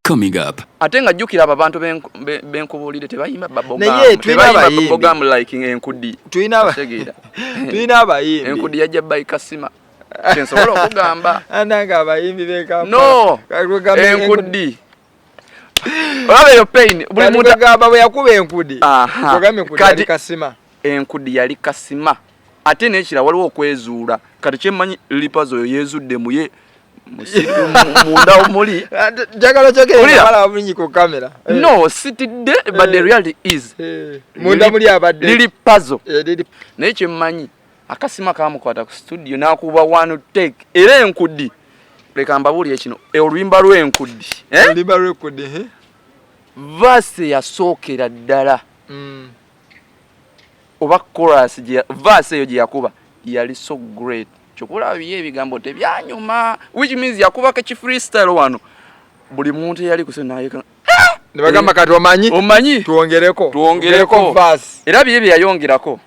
coming up. Ate nga jjukira abo abantu benkubulire tebayimba babogam like enkudi. Tuyina abayimbi. Enkudi yajja bayi kasima. Tensobola okugamba. Ananga abayimbi beka. No. Enkudi. Olaba yo pain. Buli muntu agamba bwe yakuba enkudi. Programme enkudi yali kasima. Enkudi yali kasima. Ate nekira waliwo okwezuula. Kati kyemmanyi lipazo yo yezudde muye munda omuli jagalo chokere bala abunyi ku kamera no sitidde but the reality is munda muli abadde lili puzzle naye kyemmanyi akasima kamukwata ku studio nakuba one take era enkudi leka mbabuli ekino olwimba lw'enkudi olwimba lw'enkudi verse yasookera ddala oba chorus verse eyo gye yakuba yali so great chokula biye bigambo tebyanyuma which means yakuba ka freestyle wano buli muntu yali kusenaye kana ne bagamba kati omanyi tuongereko verse era biye byayongerako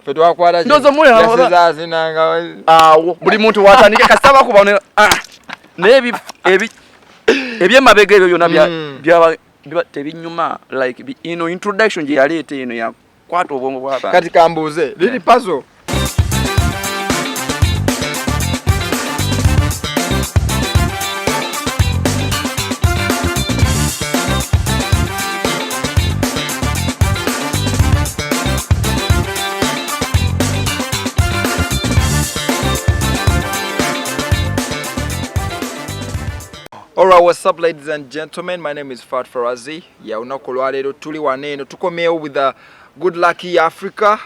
fe twakwala ndozo mule yasezazi nanga awo buli muntu watandike kasaba kuba ne ebyemabega ebyo byonna bya tebinyuma like introduction gye yaleeta eno yakwata obwongo bw'abantu kati kambuuze lili puzzle. Alright, what's up ladies and gentlemen, my name is Fat Farazi. Unakolwalero tuli waneno tukomeo with the Good Lucky Africa.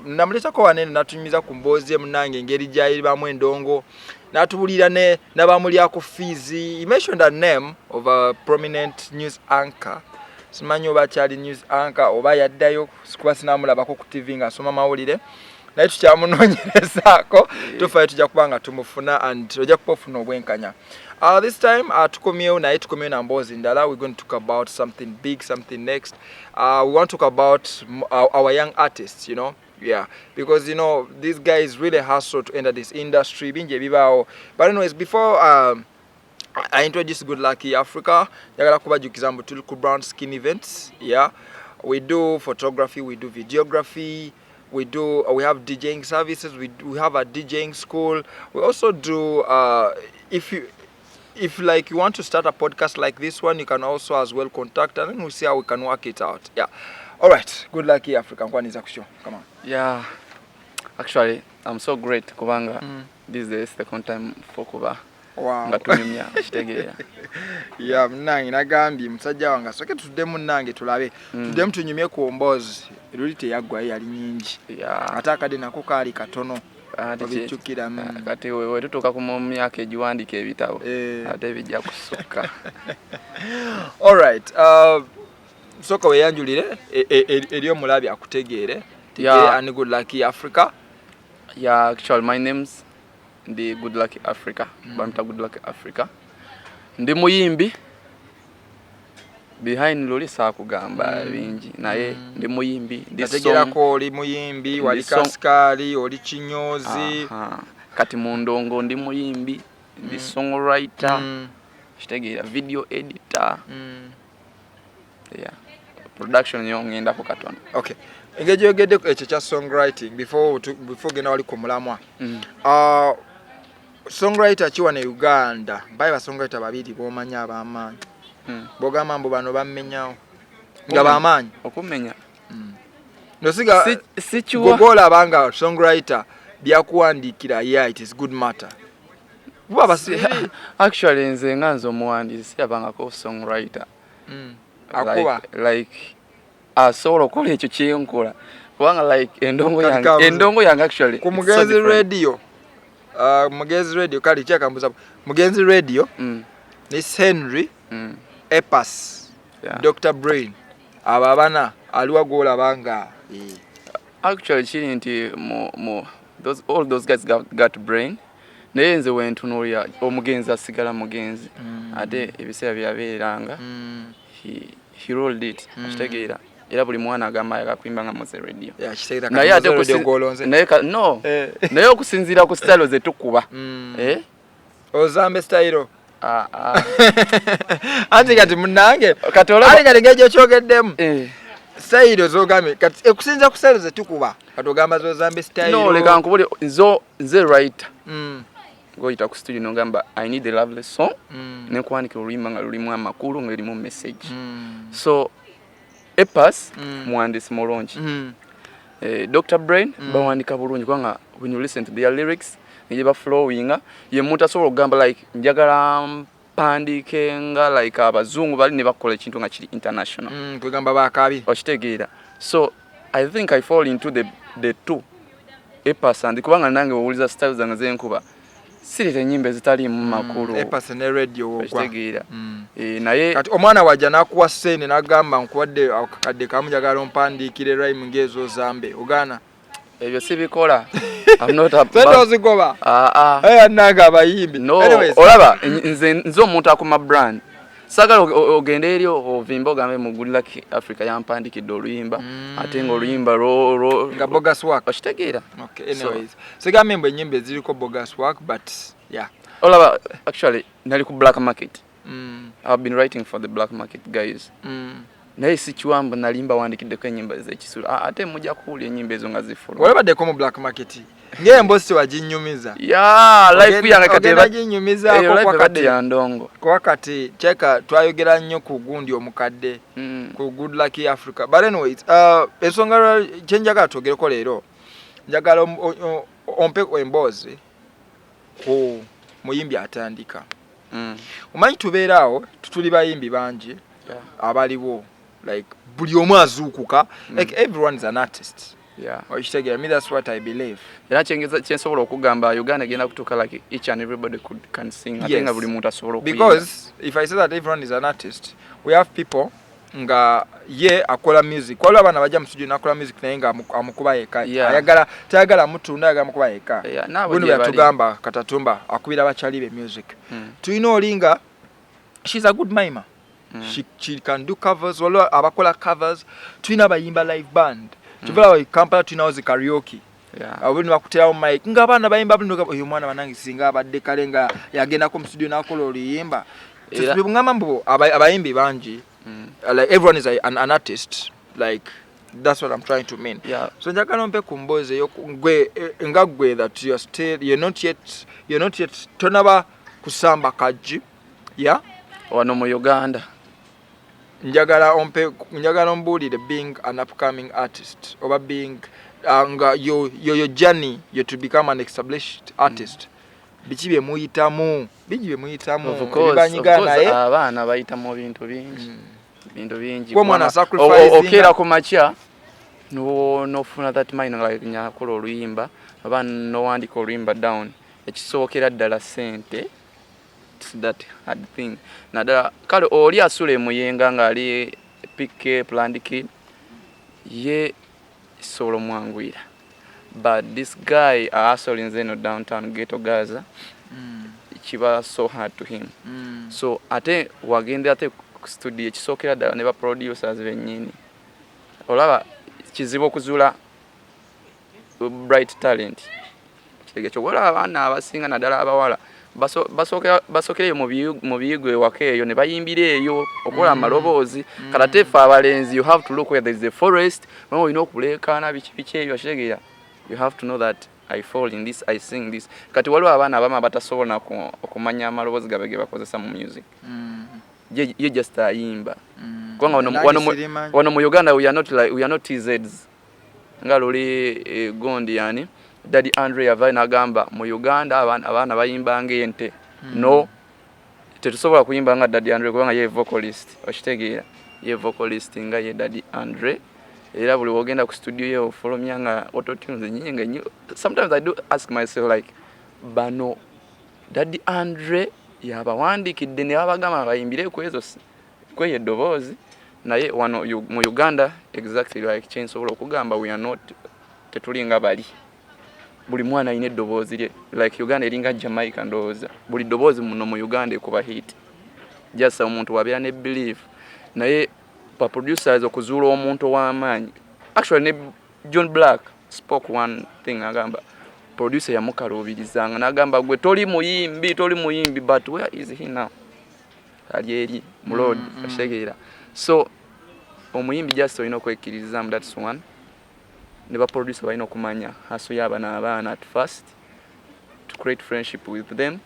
Namleta ko waneno natumiza kumbozi munange ngeri jayi ba mwendongo natubulira ne nabamuli ako Fizi. He mentioned the name of a prominent news anchor. Simanyo bachali news anchor oba yaddayo sikuba sinamulabako ku TV nga soma mawulire. Naye tukyamunonyerezako tufayo tujja kubanga tumufuna and ojja kupofuna obwenkanya. This time tukomeo na mbozi ndala we're going to talk about something big, something next. We want to talk about our young artists, you know. Yeah, because you know these guys really hustle to enter this industry binje bibao. But anyways, before I introduce Good Lucky Africa, yagala kubajukiza mbu tuli ku Brown Skin Events. Yeah, we do photography, we do videography, we have DJing services, we have a DJing school. We also do if like you want to start a podcast like this one, you can also as well contact and then we'll see how we can work it out. Yeah. All right. Good Lucky Africa. Come on. Yeah. Actually, I'm so great kubanga. This is the second time for Kuba. Wow. Ngatumimya shitegeya. Yeah, mnangi nagambi musajja wanga soke tudde munange tulabe. Tudde mtunyumye ku mbozi. Erulite yaggwa yali nyingi. Yeah. Ataka de nako kali katono. Kati wewe tutoka ku myaka ejiwandika ebitabo ate bijja kusukka. All right. Soka we yanjulire eriyo mulabi akutegeere. Yeah. And Good Lucky Africa. Yeah, actually my name's the Good Lucky Africa. Banta Good Lucky Africa. Ndi muyimbi. Behind loli sakugamba bingi naye ndi muyimbi ndategera ko oli muyimbi wali kaskali oli kinyozi kati mundongo ndi muyimbi ndi songwriter shitegeera video editor yeah production yongenda ko katono. Okay, engeje yogedde ekyo kya songwriting before gena wali ku mulamwa songwriter kiwa ne Uganda baye ba songwriter babiri bomanya abamanyi boga mambo bano bamenyao nga bamanyi okumenya nosiga sichuwa gogola banga songwriter byakuandikira yeah it is good matter baba actually nze nganzo muandisi abanga ko songwriter akuba like solo kole ekyo kyenkola kubanga like endongo yang actually ku Mugenzi radio Mugenzi radio kali kyakambuza Mugenzi radio ni Henry Epas, yeah. Dr. Brain, ababana aliwa gola banga. Actually, all those guys got brain. Nayenze went to Noria, Mugenzi asigala Mugenzi. Ade ebisera byaberanga. He rolled it. Ashitegeera. Era buli mwana agamba yakapimba nga Mose radio. Yeah, ashitegeera ka radio golonze. No. Naye okusinzira ku style ze tukuba. Ozambe style. anti kati munange kati olaba ali kati ngejo kyogeddemu style zogambe kati ekusinza ku style zetukuba kati ogamba zozambe style no leka nkubuli nze writer goyita ku studio nogamba I need a lovely song ne kuandika oluyimba nga lulimu amakulu nga lulimu message so Epas muhandisi mulungi Dr. Brain bawandika bulungi kubanga when you listen to their lyrics nije ba flowing ye muntu asobola okugamba like njagala mpandike nga like abazungu bali ne bakola ekintu nga kiri international kwegamba bakabi okitegeera so I think I fall into the two Epas and kubanga nange owuliza styles zange zenkuba sirete nyimbe zitali mu makulu Epas ne radio okwa okitegeera naye kati omwana wajja nakuwa sene nagamba nkuwadde akakadde kamunjagala mpandikire rhyme ngezo zambe ogana ebyo sibikola I'm not a zigoba naga abayimbi no olaba nze omuntu akuma brand sagala ogende eri ovimba ogambe mu Good Luck Africa yampandikidde oluyimba ate nga oluyimba nga bogus work okitegeera okay anyways sigambe mbwe nyimbe ziriko bogus work but yeah olaba actually nali ku black market I've been writing for the black market guys naye sikiwamba nalimba wandikiddeko enyimba ez'ekisulu ate mujja kuwulya enyimba ezo nga zifuluma walabaddeko mu black market ng'embosi waginyumiza life yange kati baginyumizaako kati ya ndongo kwa kati cheka twayogera nnyo ku gundi omukadde ku Good Luck Africa but anyways ensonga kyenjagala twogereko leero njagala ompe emboozi ku muyimbi atandika omanyi tubeeraawo tutuli bayimbi bangi abaliwo like buli omu azuukuka like everyone is an artist okitegeera me that's what I believe era kyensobola okugamba Uganda egenda kutuuka like each and everybody can sing ate nga buli muntu asobola okuyimba because if I say that everyone is an artist we have people nga ye akola music waliwo abaana bajja mu studio nakola music naye nga amukuba yeka tayagala mutunda ayagala mukuba yeka buno byatugamba Katatumba akubira abakyali be music tulina olinga she's a good mimer she can do covers waliwo abakola covers tulina abayimba live band tuvula Kampala tulinawo zi karaoke abuli bakuterawo mic nga abaana bayimba buno oyo mwana banange singa abadde kale nga yagendako mu studio nakola oluyimba tubungamba mbu abayimbi bangi like everyone is an artist like that's what I'm trying to mean so njagala mpe kumboze yo gwe nga gwe that you're not yet tonaba kusamba kaji wano mu Uganda njagala mbulire being an upcoming artist oba being nga your journey you to become an established artist biki bye muyitamu bibanyiga naye abaana bayitamu bintu bingi kwa mwana sacrifice okera ku macha nofuna that mind like nyakola oluyimba abaana nowandika oluyimba down ekisookera ddala sente that hard thing nadala kale oli asule muyenga ngali PK Planned Kid ye solo mwangwira but this guy hustle in Zeno downtown ghetto Gaza kiba so hard to him so ate wagende ate studio ekisokera ddala ne ba producers bennyini olaba kizibu okuzula bright talent kigege kyobola abaana abasinga naddala abawala basokere mu biyigwe wakeeyo ne bayimbira eyo okola amaloboozi kalatefa abalenzi you have to look where there is a forest when you know kulekana biki eyo kitegeera you have to know that I fall in this, I sing this. Kati waliwo abaana abamu batasobola okumanya amaloboozi gabege bakozesa mu music ye just ayimba kubanga wano mu Uganda we are not TZs nga luli gondi yani Daddy Andre yava nagamba mu Uganda abaana bayimba ng'ente no tetusobola kuyimba nga Daddy Andre kubanga ye vocalist okitegeera ye vocalist nga ye Daddy Andre era buli wogenda ku studio ye ofolomya nga autotunes nyingi sometimes I do ask myself like bano Daddy Andre yabawandikidde ne babagamba bayimbire kweyo eddoboozi naye wano mu Uganda exactly like kyensobola okugamba we are not tetulinga bali buli mwana ine eddoboozi lye like Uganda eringa Jamaica ndowooza buli ddoboozi muno mu Uganda ekuba hit just omuntu wabeera ne belief naye pa producers okuzuula omuntu w'amaanyi actually ne John Black spoke one thing agamba producer yamukaluubirizanga n'agamba gwe toli muyimbi but where is he now ali eri mu road ashegera so omuyimbi just olina okwekkirizamu that's one ne ba producer balina okumanya haso y'abaana at first to create friendship with them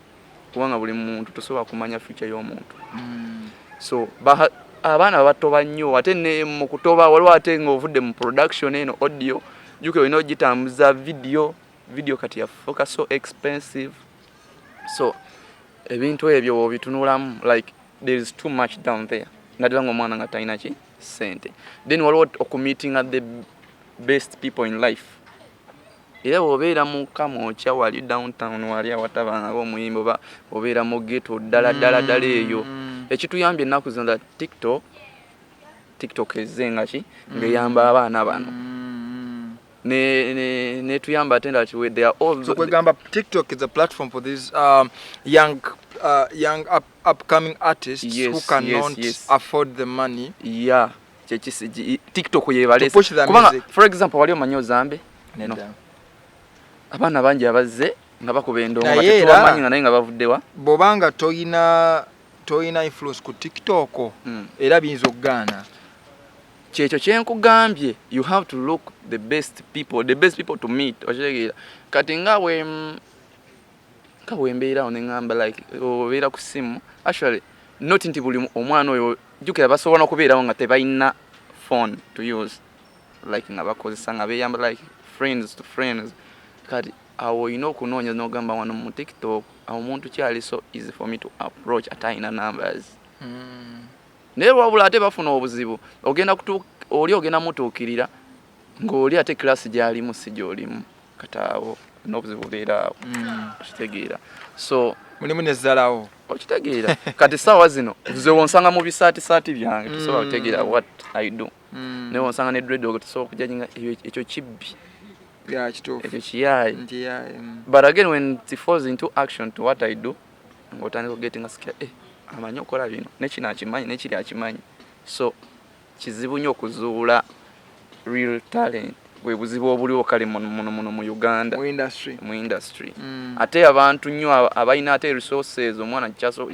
kubanga buli muntu tosobola kumanya future y'omuntu so abaana batoba nnyo ate ne mu kutoba waliwo ate ng'ovudde mu production eno audio juke olina ogitambuza video kati ya focus so expensive so ebintu ebyo obitunulamu like there is too much down there naddala ng'omwana nga talina ki sente then waliwo okumeeting at the best people in life era obeera mu Kamwokya wali downtown wali awatabanga omuyimbi oba obeera mu ghetto ddala eyo ekituyambye ennaku zino that TikTok ezenga ki ng'eyamba abaana bano ne tuyamba ate that they are all so kwegamba TikTok is a platform for these young upcoming artists who cannot afford the money yeah TikTok yebalese kubanga for example wali omanyi Ozambe no abaana bangi abazze nga bakuba endongo batubamanyi nga naye nga bavuddewa bobanga toyina influence ku TikTok era biyinza okugaana kyekyo kyenkugambye you have to look the best people to meet okitegera kati nga wembeerawo neŋŋamba like obeera ku simu actually not nti buli omwana oyo jjukira basobola okubeerawo nga tebalina phone to use like nga bakozesa nga beeyamba like friends to friends kati awo olina okunoonya n'ogamba wano mu TikTok awo omuntu kyali so easy for me to approach atayina numbers naye wabula ate bafuna obuzibu ogenda mutuukirira ng'oli ate class gy'alimu si gy'olimu kati awo n'obuzibu beera awo okitegeera so mulimu nezzalawo okitegeera kati saawa zino nze wonsanga mu bisaatisaati byange tosobola kutegeera what I do naye wonsanga ne dreadlock tosobola okujajinga ekyo kibbi ekyo kiyaayi but again when it falls into action to what I do ng'otandika okugetinga sikira amanyi okola bino nekino akimanyi nekiri akimanyi so kizibu nnyo okuzuula real talent bwe buzibu obuliwo kale muno mu Uganda mu industry ate abantu nnyo abalina ate resources omwana kyaso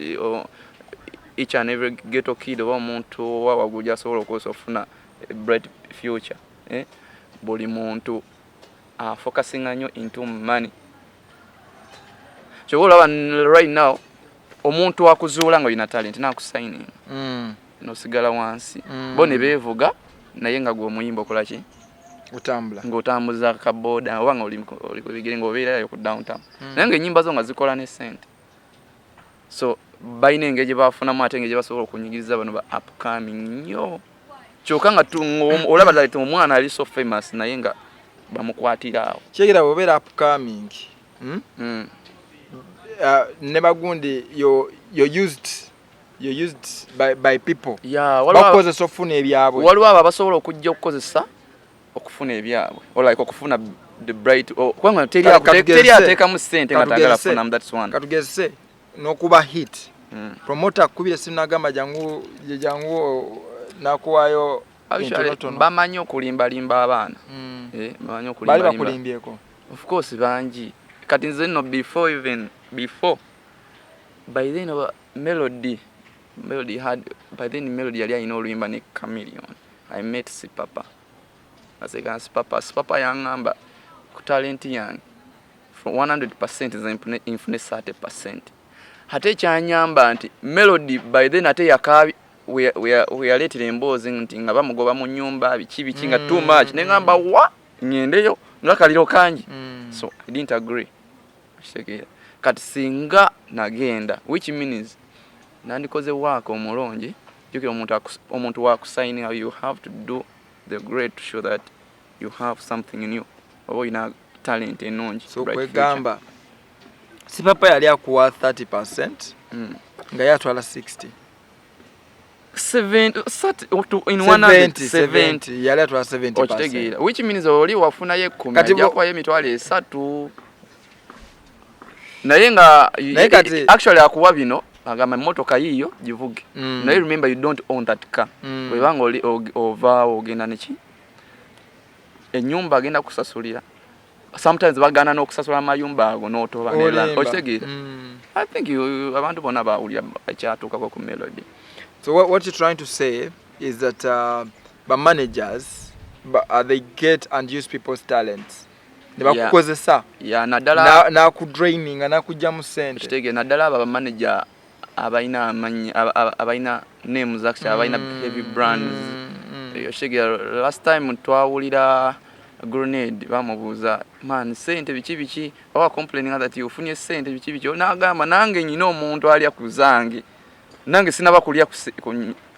each and every ghetto kid oba omuntu wawaggulu gyasobola okukosa okufuna bright future buli muntu focusinga nnyo into money kyobola right now omuntu akuzuula nga olina talent nakusigning nosigala wansi bo ne beevuga naye nga gwe omuyimba okola ki ng'otambuza kaboda oba nga oli ku bigere ng'obeerayo ku downtown naye ng'ennyimba zo nga zikola ne sente so balina engeri gye bafunamu ate engeri gye basobola okunyigiriza bano ba upcoming nnyo kyokka nga olaba ddala omwana ali so famous naye nga bamukwatira awo kyegera bw'obeera upcoming ne bagundi you're used by people bakukozesa okufuna ebyabwe waliwo abo abasobola okujja okukozesa okufuna ebyabwe or like okufuna the bright kubanga teri ateekamu ssente nga tagala funamu that's one katugezese n'okuba hit promoter akubira simu n'agamba jangu nakuwaayo bamanyi okulimbalimba abaana bamanyi okulimbalimba bakulimbyeko of course bangi kati nze nno before by then Melody yali alina oluyimba ne Chameleon. I met Sipapa yaŋŋamba ku talent yange from 100% nze infune 30% ate kyanyamba nti Melody by then ate yakaabi weyaleetera emboozi nti nga bamugoba mu nnyumba biki nga too much neŋŋamba wa ngendeyo nga kaliro kangi so I didn't agree kati singa nagenda which means nandikoze waako omulungi jukira omuntu wakusigning you have to do the great to show that you have something in you oba olina talent ennungi so kwegamba Sipapa yali akuwa 30% nga yatwala 60 in 170 yali atwala 70% which means oli wafunayo 10 ajakwayo emitwalo 3 naye nga actually akuwa bino agamba emmotoka yiyo givuge naye remember you don't own that car webanga oli ovaawo ogenda neki ennyumba agenda kusasulira sometimes bagana n'okusasula amayumba ago n'otoba Olimba. okitegeera. I think abantu bonna bawulira ekyatuukako ku melody. So what you're trying to say is that the managers they get and use people's talents. Ne bakukozesa. Yeah, naddala na ku draining na kujja mu sente. Kitege naddala aba manager abayina amanyi abayina names actually abayina heavy brands. Yoshege last time twawulira Grenade bamubuuza man sente biki baba complaining that ufunye sente biki n'agamba nange nyina omuntu alya ku zange nange sinaba kulya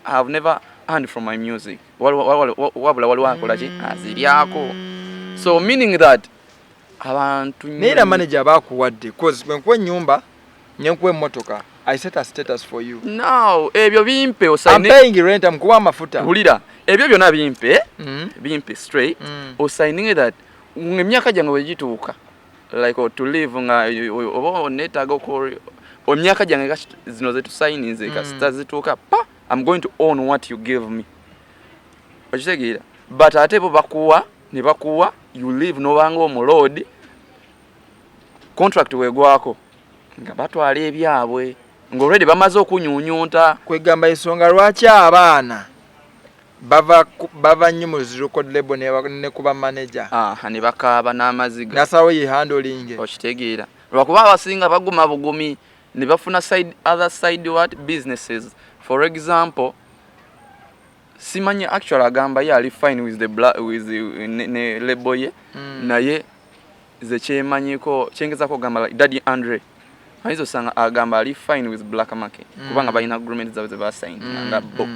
I have never earned from my music wabula waliwo akola ki aziryako. So meaning that abantu nera manager bakuwadde cause when nyumba nyenkuwe emotoka I set a status for you. Now ebyo bimpe I'm paying rent amkuwa mafuta hulira ebyo byonna bimpe straight osigning that emyaka gyange wegituuka like to live nga oba netaga okori emyaka gyange zino zetusayininze kasita zituuka pa I'm going to own what you give me okitegeera but ate bo ne bakuwa you live nobanga omuload contract wegwako nga batwala ebyabwe ng'already bamaze okunyunyunta kwegamba ensonga lwaki abaana bava nnyo mu record label ne kuba manager ne bakaaba n'amaziga nasawo ye handling okitegeera lwakuba abasinga baguma bugumi ne bafuna other side what businesses. For example simanyi actually agamba ye ali fine with the ne label ye naye ze kyemanyiko kyengezako gamba like Daddy Andre Aizo sanga agamba ali fine with Black Market kubanga balina agreement zawe ze basign nga bo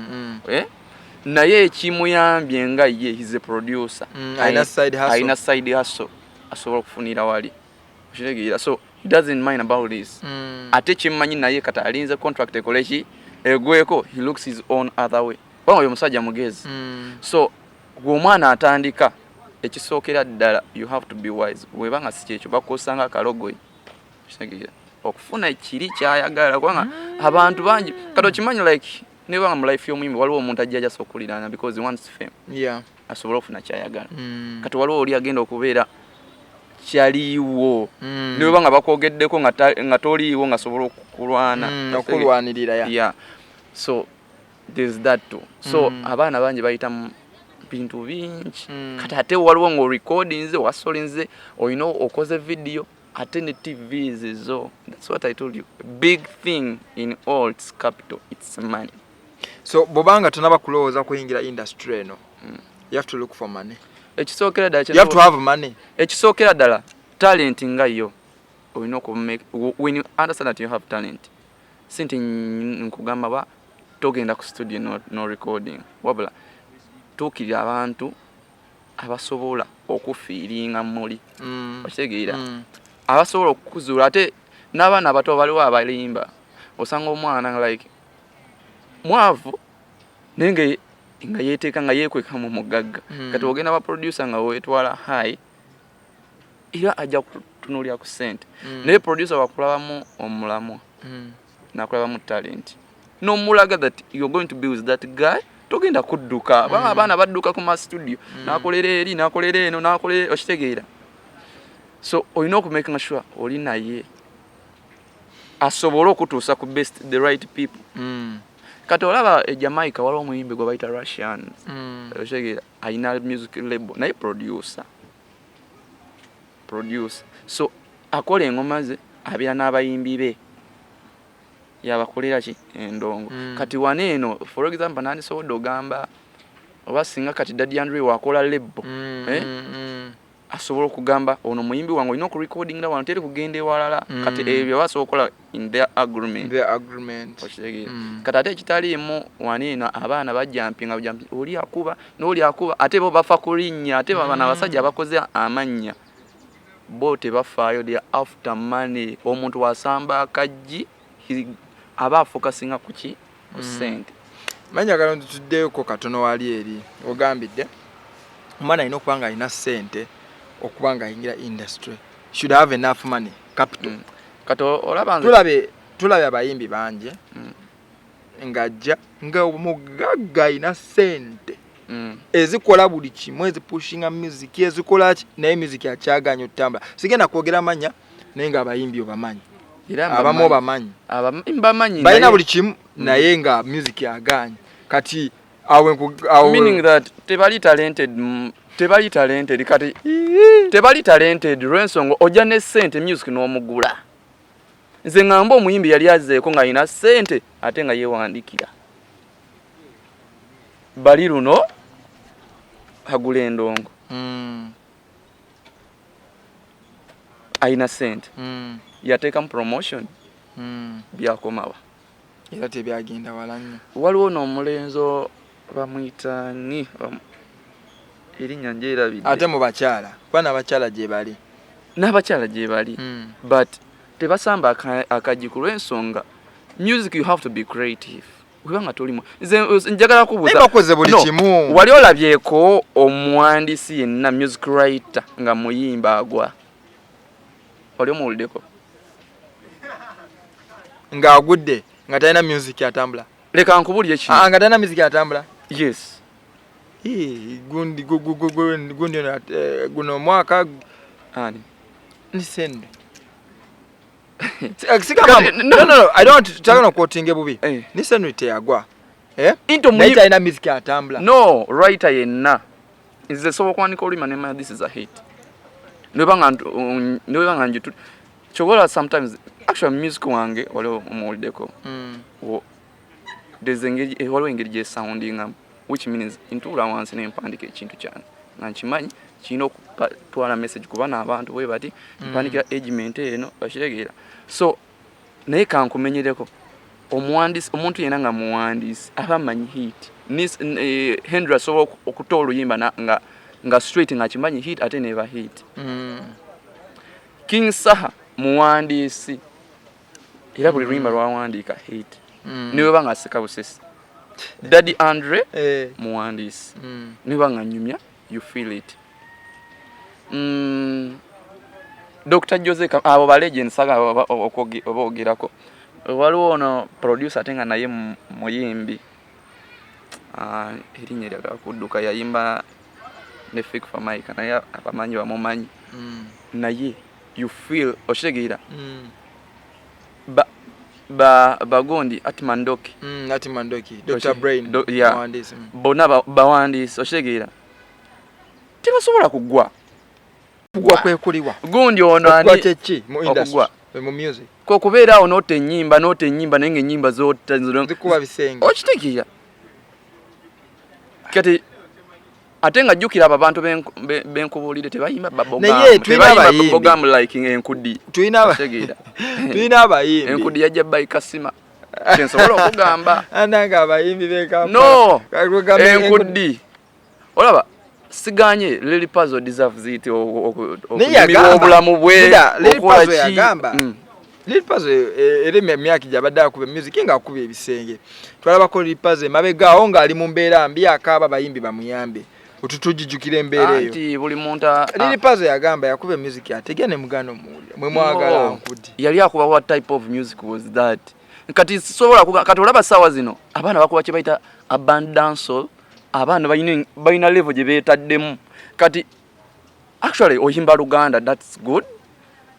naye ekimuyambye nga ye he's a producer aina side hustle asobola okufunira wali okitegeera so he doesn't mind about this ate kimanyi naye kata alinze contract ekolechi egweko he looks his own other way banga oyo musajja mugezi so gw'omwana atandika ekisookera ddala you have to be wise webanga si kyekyo bakosanga akalogoyi okitegeera okufuna ekiri kyayagala kubanga abantu bangi kati okimanyi like nebanga mu life y'omuyimbi waliwo omuntu ajja ajja sokulirana because he wants fame asobola okufuna kyayagala kati waliwo oli agenda okubeera kyaliiwo nebanga bakwogeddeko nga toliiwo nga sobola okulwana okulwanirira so there's that too so abaana bangi bayita mu bintu bingi kati ate waliwo ng'orecordinze wasolinze olina okoze video ate ne TVs zo. That's what I told you. Big thing in all its capital, it's money. So bobanga tunaba kulowooza kuyingira industry eno you have to look for money. Ekisookera ddala you have to have money. Ekisookera ddala talent nga yo olina okumake when you understand that you have talent sinti nkugamba ba togenda ku studio no recording wabula tuukirira abantu abasobola okufiiringa muli okitegeera abasobola okuzuula ate n'abaana abato baliwo abalimba osanga omwana like mwavu naye nga yeeteeka nga yeekweka mu mugagga kati ogenda ba producer nga weetwala high era ajja kutunuulira ku ssente naye producer wakulabamu omulamwa nakulabamu talent n'omulaga that you're going to be with that guy togenda kudduka abaana badduka ku ma studio nakolera eri nakolera eno nakolera okitegeera so olina okumaking sure oli naye asobola okutuusa ku best the right people kati olaba Jamaica waliwo omuyimbi gwe bayita Russians okitegeera ayina music label naye producer so akola engoma ze abeera n'abayimbi be yabakolera ki endongo kati waneeno for example nani sobola ogamba oba singa kati Daddy Andre wakola label asobola okugamba ono muyimbi wange olina okurecording nga wano teri kugenda ewalala kati ebyo basobola okukola in their agreement okitegeera kati ate ekitaliimu waneeno abaana bajampinga oli akuba n'oli akuba ate bo bafa kulinnya ate babana abasajja abakoze amannya bo tebafaayo they are after money omuntu wasamba akajji aba focusinga ku ki ku ssente manya galo tutuddeeko katono wali eri ogambidde omwana alina okuba nga alina ssente okuba nga ayingira industry should have enough money capital kati olaba tulabe abayimbi bangi ng'ajja nga omugagga alina ssente ezikola buli kimu ezipushinga music ezikola naye music yakyaganya otambula sigenda kwogera manya naye nga abayimbi obamanyi abamu bamanyi balina buli kimu naye nga music yaganya kati meaning that tebali talented kati tebali talented lw'ensonga ojja ne ssente music n'omugula nze ngamba omuyimbi yali azzeeko ng'alina ssente ate nga yeewandikira bali luno agula endongo alina ssente yateekamu promotion byakomawa era tebyagenda wala nnyo waliwo n'omulenzo bamuyita ni erinnya njerabidde ate mu bakyala kuba n'abakyala gye bali n'abakyala gye bali but tebasamba akaji ku lw'ensonga music you have to be creative webanga tolimu njagala kubuuza bakoze buli kimu wali olabyeko omuwandiisi yenna music writer nga muyimba agwa wali omuwuliddeko ng'agudde nga talina music atambula leka nkubulye ki nga talina music atambula yes gundi guno omwaka ani nisende no I don't tagana quoting bubi nisende teyagwa naye talina music atambula no writer yenna nze sobola okuwanika olulima nemanya this is a hit nobanga nje kyogola sometimes actually music wange waliwo omuwuliddeko waliwo engeri gyesoundingamu which means ntuula wansi nempandika ekintu kyange nga nkimanyi kirina okutwala message kuba n'abantu bwe bati mpandikira agement eno bakitegeera so naye kankumenyereko omuwandiisi omuntu yenna nga muwandiisi aba amanyi hit Henry asobola okutoa oluyimba nga straight nga kimanyi hit ate neba hit King Saha muwandiisi era buli luyimba lwawandiika hit niwe banga aseka busesi Daddy Andre muwandiisi niwe banga nyumya you feel it Dr. Jose abo ba legend saga obogerako waliwo ono producer atenga naye muyimbi erinnya lyaga kudduka yayimba ne Fake for Mike naye abamanyi bamumanyi naye you feel oshegira bagondi Atimandoki Dr. Brain muwandiisi bona bawandiisi oshegira tebasobola kugwa kwekuliwa gundi ono ani chechi mu industry mu music ko kubeera awo note ennyimba nange ennyimba zote zikuba bisenge okitegeera kati ate nga jjukira abo abantu benkubuulire tebayimba babogamu like enkudi tulina abayimbi enkudi yajja bayi kasima tensobola okugamba ananga abayimbi beka no enkudi olaba siganye Lily Puzzle deserves it obulamu bwe okola ki Lily Puzzle ereme myaki jabadde akube music nga akube ebisenge twalaba ko Lily Puzzle mabegaawo nga ali mu mbeera mbi akaba bayimbi bamuyambe otutujijukire embeera eyo anti buli muntu Lily Puzzle yagamba yakube music ategya ne mugano mwe mwagala nkudi yali akuba what type of music was that kati sobola kati olaba sawa zino abaana bakuba kye bayita abundance abaana bayina level gye beetaddemu kati actually oyimba Luganda that's good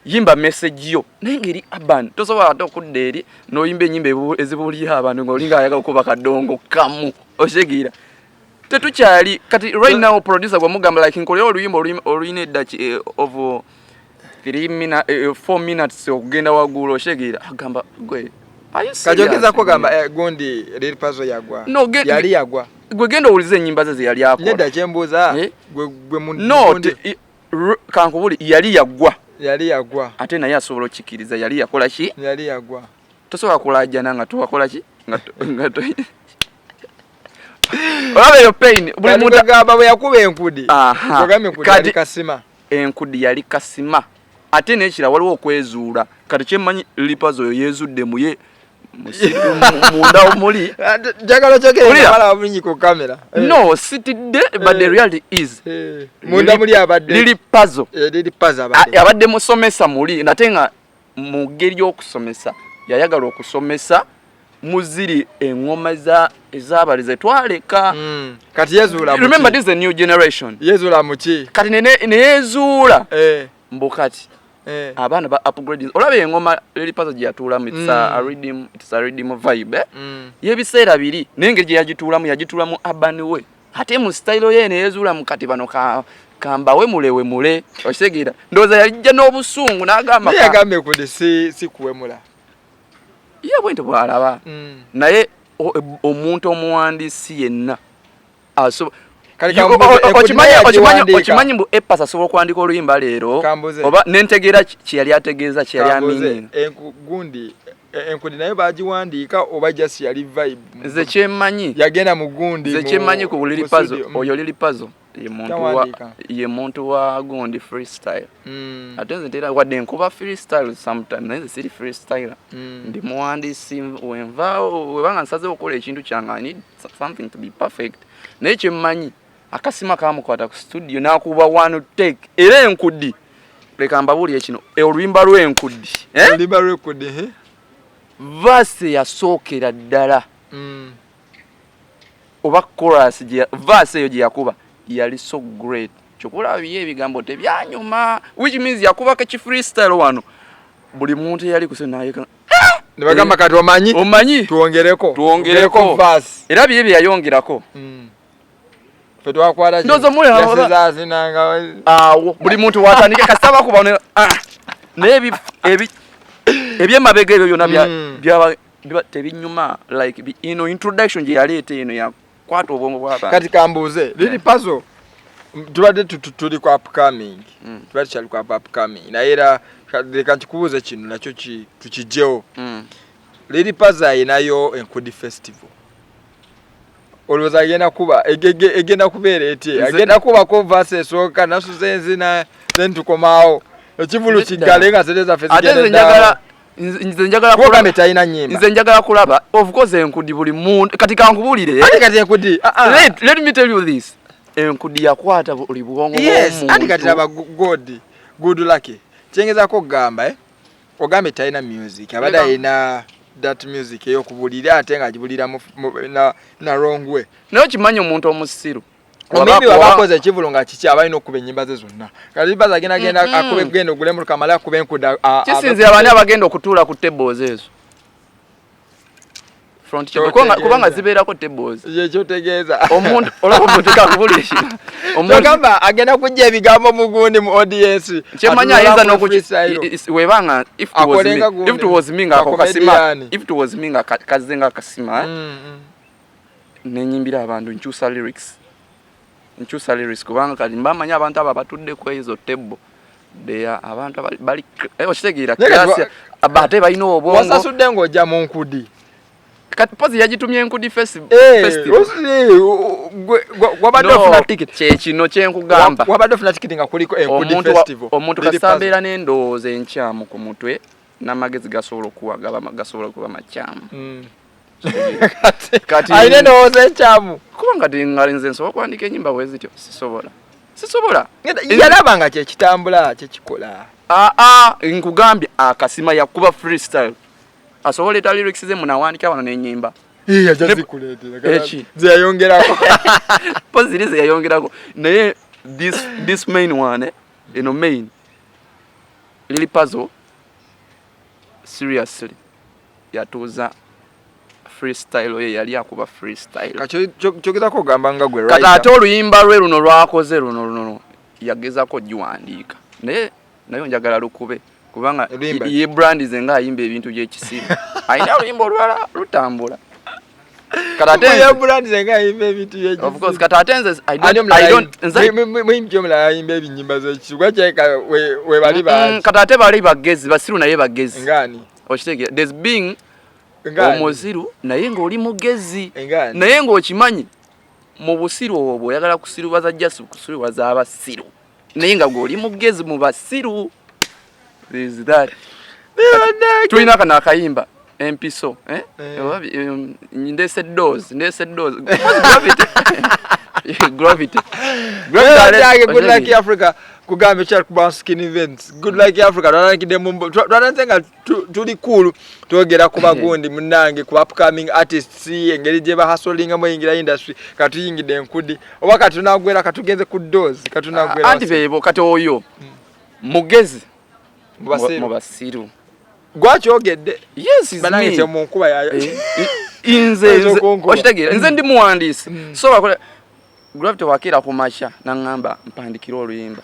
yimba message yo naye ngeri urban tosobola ate okudda eri n'oyimba ennyimba ezibuulira abantu ng'olinga ayagala okuba kadongo kamu oshegira tetukyali kati right now producer gwe mugamba like nkolera oluyimba oluyina eddaaki of 4 minutes okugenda waggulu oshegira agamba gwe kajogezako gamba gundi Lily Puzzle yagwa yali yagwa gwe genda owuliza ennyimba ze yali akola nedda kyembuuza gwe no kankubuli yali yagwa ate naye asobola okikiriza yali yakola ki yali yagwa tosobola kulajjana nga towakola ki olaba eyo pain buli muntu agamba bwe yakuba enkudi kati kasima enkudi yali kasima ate n'ekira waliwo okwezuula kati kyemmanyi Lily Puzzle yeezudde muye munda omuli jagala chokera bala bunyi ku kamera no sitidde but the reality is munda muli abadde Lily Puzzle abadde musomesa muli natenga mu geri okusomesa yayagala okusomesa muziri engoma ezabalize twaleka kati yezuula muki remember this is a new generation yezuula muki kati neyezuula mbukati abaana ba upgrade olabe engoma lili pazo gye yatuulamu it's a rhythm vibe yebiseera biri nengeri gye yagituulamu urban way ate mu style ye neyezuula mu kati bano kambawe mule okitegera ndoza yajja n'obusungu n'agamba yagambe kudi si kuwemula ye bwente bwalaba naye omuntu omuwandiisi yenna okimanyi mbu epasa asobola okuwandika oluyimba leero oba nentegeera kyeyali ategeeza kyeyali amini gundi enkudi naye bagiwandiika oba just yali vibe nze kyemmanyi yagenda mu gundi nze kyemmanyi ku lili puzzle oyo lili puzzle ye muntu wa gundi freestyle ate nze ntera wadde nkuba freestyle sometime naye nze siri freestyle ndi muwandiisi wenvaawo webanga nsazeewo okukola ekintu kyange I need something to be perfect naye kyemmanyi akasima kamukwata ku studio n'akuba one take era enkudi leka mbabuulire kino oluyimba lw'enkudi oluyimba lw'enkudi verse yasookera ddala oba chorus verse eyo gye yakuba yali so great kyokula biye ebigambo tebyanyuma which means yakubako ekifreestyle wano buli muntu yali kusenayeka nebagamba kati omanyi tuwongereko verse era biye byayongerako fetwakwala ndozo mule awo buli muntu watandike kasaba kuba naye ebyemabega ebyo byonna byaba tebinyuma like introduction gye yaleeta eno yakwata obwongo bw'abantu kati kambuuze lili puzzle tubadde tuli ku upcoming tubadde kyali ku upcoming naye era leka nkikubuuze kino nakyo tukijjewo lili puzzle ayinayo enkudi festival olowooza egenda kubeera eti agenda kubako verse esooka nasuze enzina nentukomaawo ekivulu kiggale nga sente zaffe nze njagala kulaba of course enkudi buli muntu kati kankubulire kati enkudi let me tell you this enkudi yakwata buli bwongo yes andi kati laba good lucky kyengezako kugamba ogambe talina music abadde alina that music eyokubulira ate nga agibulira na wrong way naye kimanyi omuntu omusiru omimbi wabakoze ekivulu nga kiki abalina okuba ennyimba ze zonna kati baza agenda akube genda ogulemu lukamala akuba enkuda kisinzira abani abagenda okutuula ku tables ezo front kubanga zibeerako tables ekyotegeeza omuntu olaba omuntu kakubulira kino ogamba agenda kujja ebigambo mu gundi mu audience kyemanyi ayinza webanga if it was me ngako kasima if it was me nga kazenga kasima nenyimbira abantu nkyusa lyrics kubanga kali mbamanya abantu aba batudde ku ezo table abantu bali okitegeera class abate balina obwongo wasasudde ng'ojja mu nkudi kati pozi yagitumye enkudi festival wabadde ofuna ticket kyekino kyenkugamba wabadde ofuna ticket nga kuliko enkudi festival omuntu kasambeera n'endowooza enkyamu ku mutwe n'amagezi gasobola okuba makyamu kati alina endowooza enkyamu kubanga nze nsobola okuwandika ennyimba bwe zityo sisobola yalaba nga kyekitambula kyekikola nkugambye akasima yakuba freestyle asobola eta lyrics ze munawandika wano n'ennyimba zeyayongerako poziri zeyayongerako naye this main one main lili puzzle seriously yatuuza freestyle ye yali akuba freestyle kyogezako ogamba nga gwe kati ate oluyimba lwe luno lwakoze luno yagezako giwandiika naye njagala lukube kubanga ye brand ze nga ayimba ebintu by'ekisiru ayina oluyimba olwala lutambula of course kati ate nze ayimba ebinyimba z'ekisiru gwakyeka we bali bangi kati ate bali bagezi basiru naye bagezi ngani okitegeera there's being omuziru naye ng'oli mugezi naye ng'okimanyi mu busiru obwo oyagala kusirubaza just kusirubaza abasiru naye nga gw'oli mugezi mu basiru there's that tulina kana akayimba empiso ndese doors gravity good luck Africa kugambe cha kuba skin events Good Luck Africa twalandikide mu twalanzenga tuli cool twogera ku bagundi munange ku upcoming artists engeri je ba hustling mu ingira industry katuyingide enkudi oba katunagwera katugenze ku doors katunagwera anti bebo kati oyo mugezi mu basiru gwakyogedde yes banange te mu nkuba ya inze oshitegeera nze ndi muwandiisi so bakole Gravity wakira ku masha nangamba mpandikira oluyimba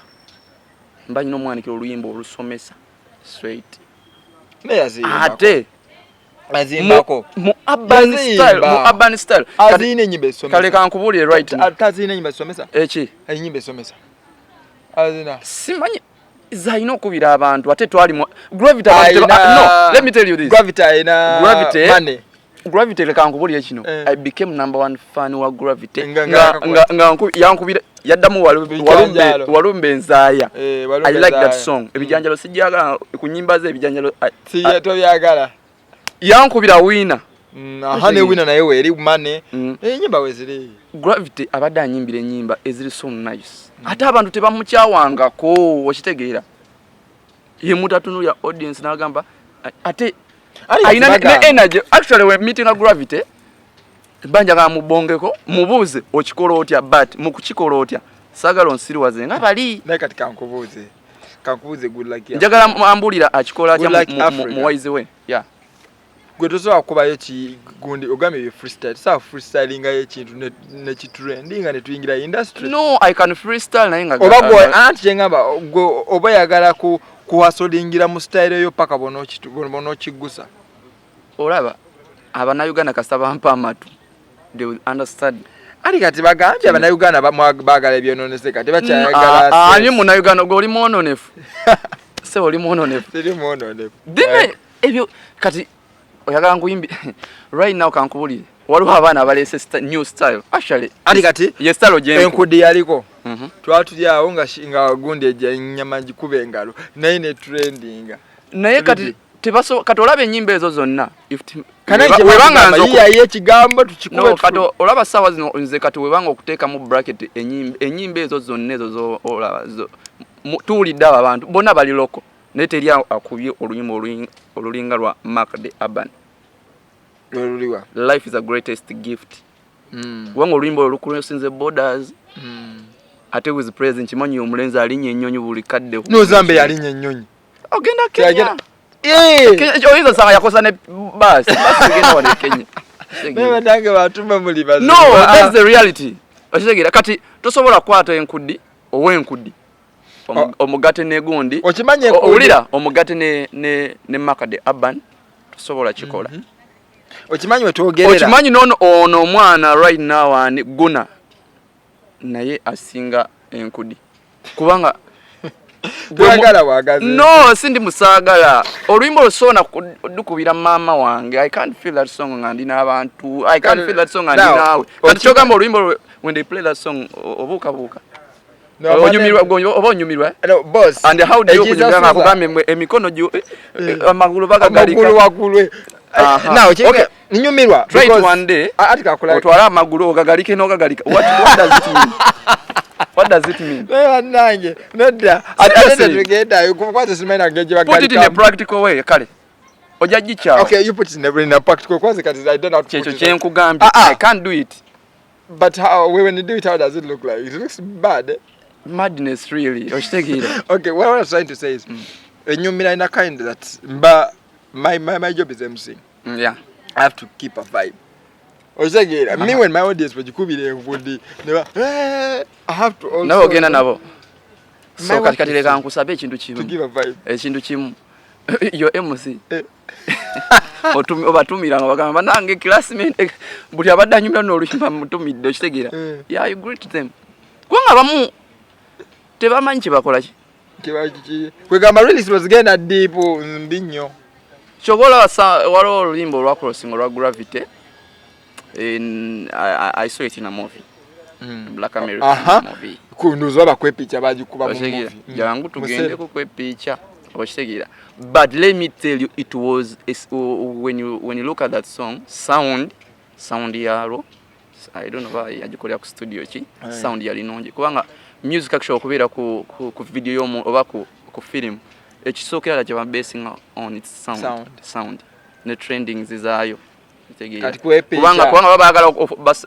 mbanyi no mwanikira oluyimba olusomesa straight ate azimbako mu urban style azine nyimbe somesa kale kankubulire right atazine nyimbe somesa echi nyimbe somesa azina simanyi zaino kubira abantu ate twali Gravity no let me tell you this Gravity le kankubulire kino I became #1 fan wa Gravity nga yankubira yaddamu walumbe nzaya I like that song ebijanjalo sijagala kunyimba ze ebijanjalo siyeto byagala yankubira wina hane wina naye weri mane nyimba weziri Gravity abadde anyimbira enyimba eziri so nice ate abantu tebamukyawangako okitegeera ye mutatunulya audience nagamba ate aina energy actually when meeting a Gravity banja ga mubongeko mubuze okikola otya but mukukikola otya sagala onsiriwaze nga bali naye kati kankubuze Good Luck njagala ambulira akikola atya mu wise we yeah gwe tosobola kubayo gundi ogambe freestyle sa freestylinga ekintu ne kitrendinga ne tuyingira industry no I can freestyle naye nga oba gwe anti ngamba oba yagala kuhasolingira mu style yo paka bono kigusa olaba abana Uganda kasaba mpa amatu they will understand ali kati bagambye abana Uganda bagala ebyononeseka tebakyayagala ani muna Uganda goli mononefu se oli mononefu dime ebyo kati oyagala nguyimbi right now kankubulire waliwo abaana abalese new style actually ali kati ye style je enkudi yaliko twatulyawo nga gundi eja nyama jikube engalo naye ne trendinga naye kati tebaso kati olabe enyimba ezo zonna webanga nzo ekigambo tukikube no kati olaba sawa zino nze kati webanga okuteeka mu bracket enyimba ezo zonna ezo zo olaba zo tuulidde abantu bonna bali loko naye teri akubye oluyimba olulinga lwa Mark the Urban life is the greatest gift wanga oluyimba olukusinze borders ate with present kimanyi omulenzi alinnya ennyonyi buli kadde no zambe yalinnya ennyonyi ogenda Kenya oyiza sanga yakosa ne bus genda wano Kenya beba dange batuma muli bazi no that's the reality okitegera kati tosobola kwata enkudi owenkudi omugate negundi okimanye owulira omugate ne Mark the Urban tosobola kikola okimanyi wetwogerera okimanyi nono ono omwana right now ani guna naye asinga enkudi kubanga gwagala wagaze no sindi musagala oluyimbo lusona dukubira mama wange I can't feel that song ngandi n'abantu I can't feel that song ngandi nawe kati kyogamba oluyimbo when they play that song obuka onyumirwa no boss and how do you kunyumira kugambe emikono ju amagulu bagagalika amagulu wagulwe now okay ninyumirwa try it one day atika kula otwala amagulu ogagalike n'ogagalika what does it mean what does it mean nange nodda ate tugenda kwate simena ngeje bagalika put it in a practical way kale ojajicha okay you put it in a practical kwanza kati I don't know checho chenkugambye I can't do it but how when you do it how does it look like it looks bad madness really okay what I was trying to say is enyumira ina kind that but my job is MC yeah I have to keep a vibe otegera me when my audience bagikubire enkudi I have to also no ogenda nabo so kati leka nkusabe ekintu kimu to give a vibe ekintu kimu yo MC obatumira ngabagamba nange classmate buli abadde anyumira n'oluyimba mutumidde okitegera yeah you greet them kwanga bamu tebamanyi kibakola ki kwegamba really was genda deep mbinyo chogola walo oluyimba olwa crossing olwa Gravity in I saw it in a movie Black American movie kunduzo bakwepicha bagikuba mu movie jangu tugende ko kwepicha okitegera but let me tell you it was when you look at that song sound yalo I don't know why yajikolya ku studio ki sound yali nonje kubanga music actually okubeera ku video y'omu oba ku film ekisookera kya basing on its sound ne trendings zaayo kubanga babaagala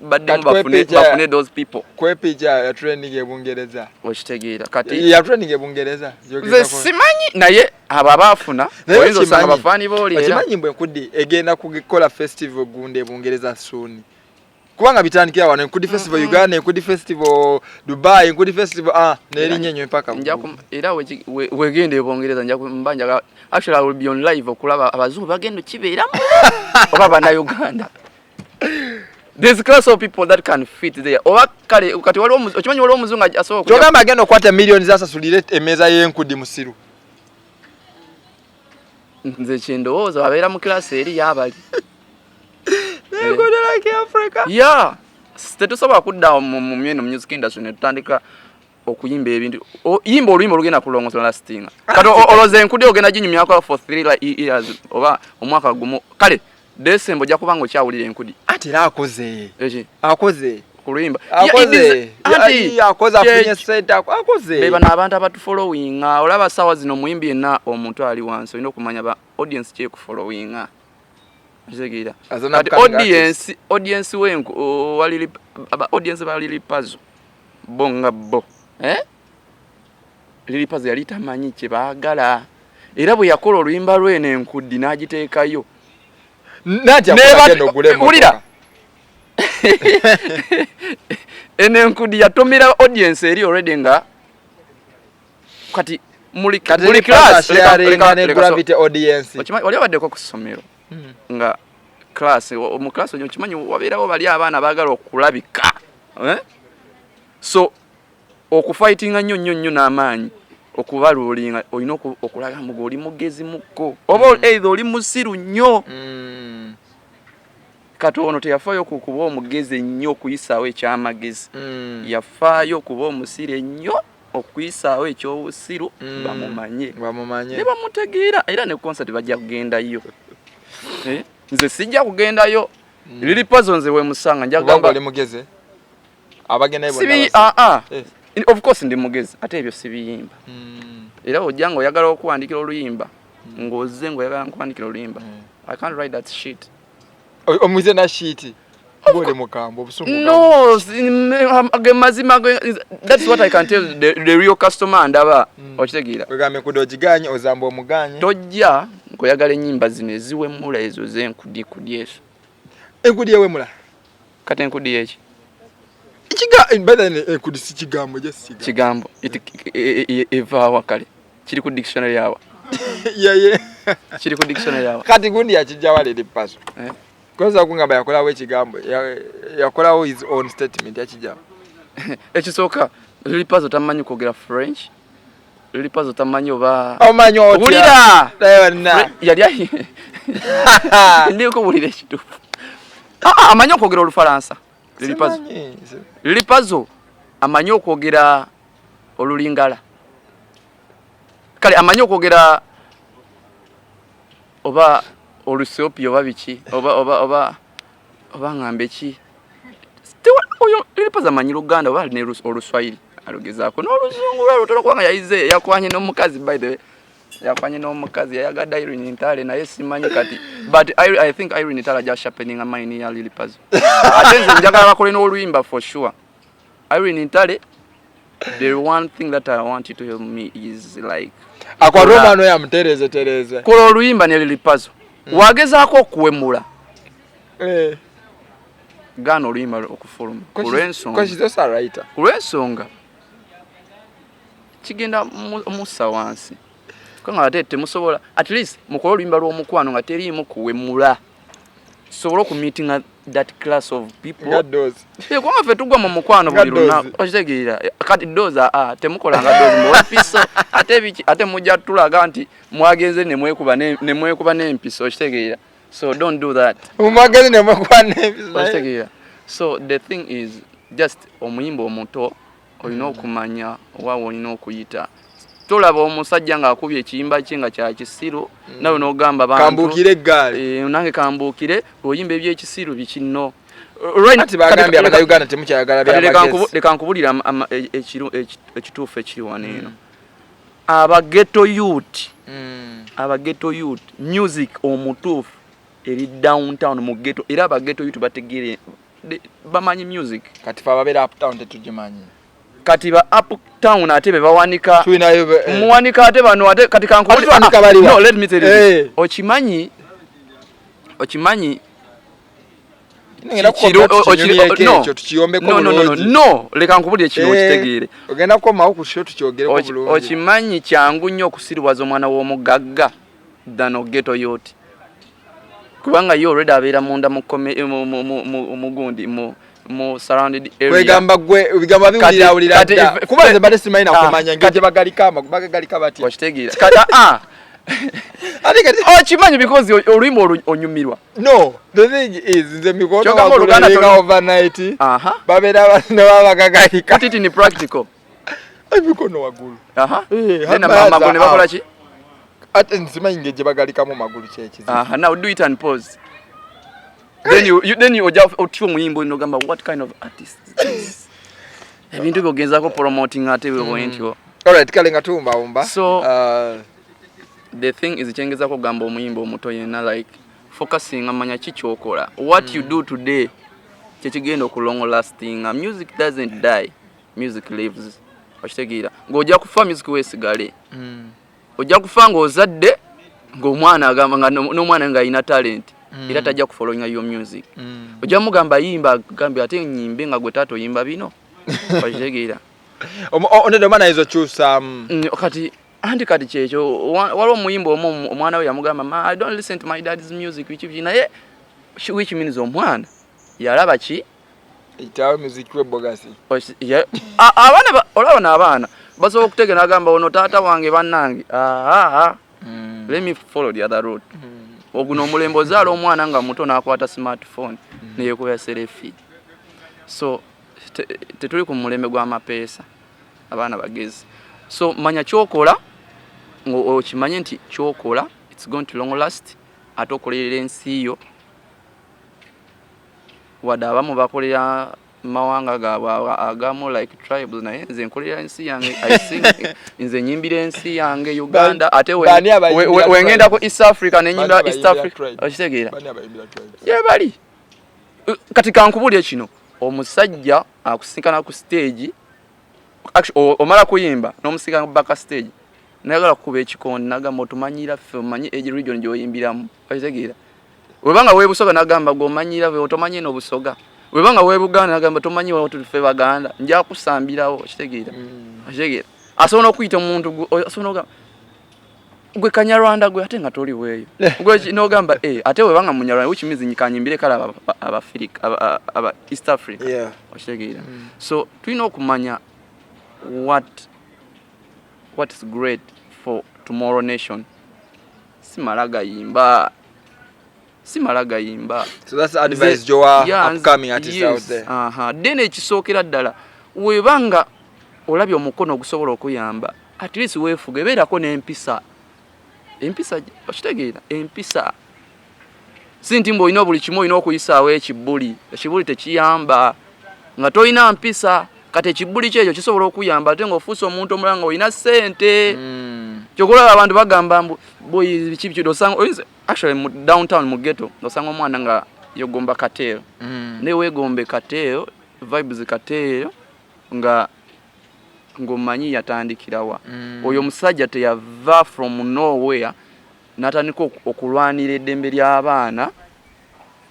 baddemu bafune those people kwepicha ya trending ebungereza okitegeera kati ya trending ebungereza nze simanyi naye abo abaafuna oyinza osanga bafaani boolira okimanyi mbwe nkudi egenda kukola festival gundi ebungereza soon kubanga bitandikira wano nkudi festival Uganda nkudi festival Dubai nkudi festival n'erinnya nnyo mpaka era wegenda ebungereza mbanja actually I will be on live okulaba abazungu bagenda kibeeramu oba bannayuganda. There's a class of people that can fit there. Oba kale kati waliwo okimanyi waliwo omuzungu asobola kyogamba agenda okwata millions zasasulire emmeeza y'enkudi musiru. Nze kyendowooza babeera mu class eri y'abali like Africa. Yeah. Tetusobola kudda mu music industry ne tutandika okuyimba ebintu yimba oluyimba olugenda kulongosola lastinga kati oloze enkudi ogenda ginyumyako for 3 years oba omwaka gumu kale December ojja kubanga okyawulira enkudi ate era akoze kuluyimba akoze afunye sente akoze beba n'abantu abatufollowinga olaba sawa zino muyimbi yenna omuntu ali wansi olina okumanya ba audience kye kufollowinga Zegira. Audience wengu walili audience balili pazo. Bonga bo. Lili pazo yalita manyi kye baagala. Era bwe yakola oluyimba lwene enkudi n'agiteekayo. Ulira. Ene enkudi yatomera audience eri already nga kati muli class ne gravity audience. Wali abaddeko ku ssomero. Nga class mu class onyo kimanyi wabeerawo bali abaana baagala okulabika so okufightinga nnyo n'amaanyi okubaluulinga olina okulaga mu oli mugezi mukko oba either oli musiru nnyo kati ono teyafaayo kuba omugezi ennyo okuyisaawo ekyamagezi yafaayo kuba omusire nnyo okuyisaawo ekyobusiru bamumanye ne bamutegeera era ne concert bajja kugendayo nze sijja kugendayo lili puzzle nze we musanga nja gamba oli mugeze abagenda of course ndi mugezi ate ebyo sibiyimba era ojjango oyagala okuwandikira oluyimba ngoze ngoyagala okuwandikira oluyimba I can't write that shit omuze na shit bole mukambo obusungu no mazima that's what I can tell the real customer ndaba okitegeera wegambe kudogiganye ozamba omuganye tojja ngoyagala ennyimba zino eziwemula ezo z'enkudi eso enkudi ewemula kati enkudi eki enkudi si kigambo kigambo evaawa kale kiri ku dictionary yawa kiri ku dictionary yawa kati gundi yakijja walere paso koza kungamba yakolawo ekigambo yakolawo his own statement yakijja ekisooka lili pazo tamanyi kwogera French lili pazo tamanyi oba omanyi otya yali ndiko bulire ekitufu amanyi okwogera Olufalansa lili pazo amanyi okwogera Olulingala kale amanyi okwogera oba Olusopi oba biki oba ngambe ki oyo lili pazo amanyi Luganda oba ne Oluswahili alugezaako n'Oluzungu lwalwo kubanga yayize yakwanye n'omukazi by the way yakwanye n'omukazi yayagadde Irene Ntale naye simanyi kati but I think Irene Ntale just happening amine ya lili pazo ate nze njagala bakole n'oluyimba for sure Irene Ntale the one thing that I want you to help me is like akwa Romano ya mtereze kola oluyimba ne lili pazo wagezaako okuwemula gana oluyimba okufuluma kulwensonga kigenda musa wansi kanga ate temusobola at least mukola oluyimba lw'omukwano nga teriimu kuwemula sobola okumeetinga that class of people kwanga ffe tugwa mu mukwano buli lunaku okitegeera kati doza temukolanga dozi muwapiso ate mujja tulaga nti mwagenze nemwekuba n'empiso okitegeera so don't do that mwagenze nemwekuba n'empiso okitegeera so the thing is just omuyimba omuto olina okumanya oba olina okuyita tolaba omusajja ng'akubye ekiyimba kye nga kya kisiru nawe n'ogamba bantu kambuukire eggaali nange kambuukire oyimba eby'ekisiru bikinno right ati bagambye abaganda temukyayagala by'amagezi leka nkubulira ekituufu ekiri wano eno abageto youth music omutuufu eri downtown mu ghetto era abageto youth bategere bamanyi music kati fa babeera uptown tetugimanyi kati ba uptown ate be bawanika tuinayo muwanika ate bano ate kati kankubulira no let me tell you okimanyi no leka nkubulire kino okitegeere ogenda kukomawo ku show tukyogereko bulungi okimanyi kyangu nnyo okusirwaza omwana w'omugagga dano ghetto youth kubanga yo already abeera munda mugundi mu surrounded area kwegamba gwe bigamba biwulira kuba ze bade simaina kumanya ngeje bagalika bati okitegeera kata okimanyi because oluyimba onyumirwa no the thing is nze mikono overnight babeera bagagalika kati tini practical mikono wagulu magulu ne bakola ki ate nsimanyi ngeje bagalikamu magulu kyekizi now do it and pause then you otyo muyimbo nogamba what kind of artist is this ebintu byogenzako promoting ate bwentyo alright kale nga tumba so the thing is chengeza ko gamba omuyimbo omuto yena like focusing amanya kichokola what you do today kyekigenda long lasting music doesn't die music lives okitegeera ng'ojja kufa music wesigale ojja kufa ng'ozadde ng'omwana agamba nga n'omwana nga alina talent era tajja kufollowinga your music ojja mugamba yimba gambe ate nyimbe nga gwe tato yimba bino okitegeera onedo mana izo chusa kati andi kati kyekyo waliwo omuyimba omwana we yamugamba I don't listen to my dad's music which means omwana yalaba ki itawe music we bogasi abaana olabona abaana basobola okutegera agamba ono taata wange bannange let me follow the other route oguno omulembe ozaala omwana nga muto n'akwata smartphone neyekoya selfie so tetuli ku mulembe gw'amapeesa abaana bagezi so manya kyokola okimanye nti kyokola it's going to long last ate okolerera ensi yo wadde abamu bakolera mawanga gaabwe agamu like tribes naye nze nkolera ensi yange nze nyimbira ensi yange Uganda ate wengendako East Africa nenyimbira East Africa okitegeera bali kati kankubulire kino omusajja akusinkana ku stage omala kuyimba n'omusika baka stage nayagala kukuba ekikondi nagamba otumanyira ffe omanyi age region gyoyimbiramu okitegeera webanga webusoga nagamba gomanyira fe otomanye n'obusoga webanga webuganda nagamba tomanyi watufe baganda nja kusambirawo okitegeera okitegeera asobola okuyita omuntu asobola gwe Kanyarwanda gwe ate nga toli weeyo gwe nogamba ate webanga Munyarwanda which means nyikanyimbire kala aba Africa aba East Africa okitegeera so tulina okumanya what is great for tomorrow nation simalaga yimba so that's advice joa upcoming artists out there then ekisookera ddala webanga olabye omukono ogusobola okuyamba at least weefuge beerako n'empisa okitegeera empisa si nti mbu olina buli kimu olina okuyisaawo ekibuli tekiyamba nga tolina mpisa kati ekibuli kyekyo kisobola okuyamba ate ng'ofuuse omuntu omulala nga olina ssente kyokulaba abantu bagamba mbu biki osanga actually mu downtown mu ghetto osanga omwana nga yogomba kateero naye weegombe kateero vibes kateero nga ng'omanyi yatandikirawa oyo omusajja teyava from nowhere n'atandika okulwanira eddembe ly'abaana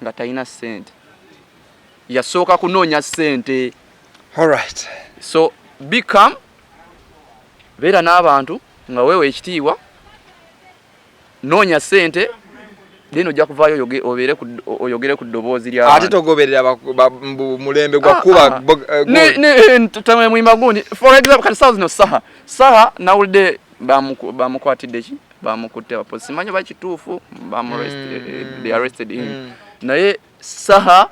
nga talina ssente yasooka kunoonya ssente. Alright. So become beera n'abantu nga wewe ekitiibwa noonya ssente then ojja kuvaayo oyogere ku ddoboozi ly'abantu ate togoberera mulembe gwa kuba muyimba gundi for example kati sawa zino saha nawulidde bamukwatidde ki bamukutte abapolisi simanyi bakituufu they arrested him naye saha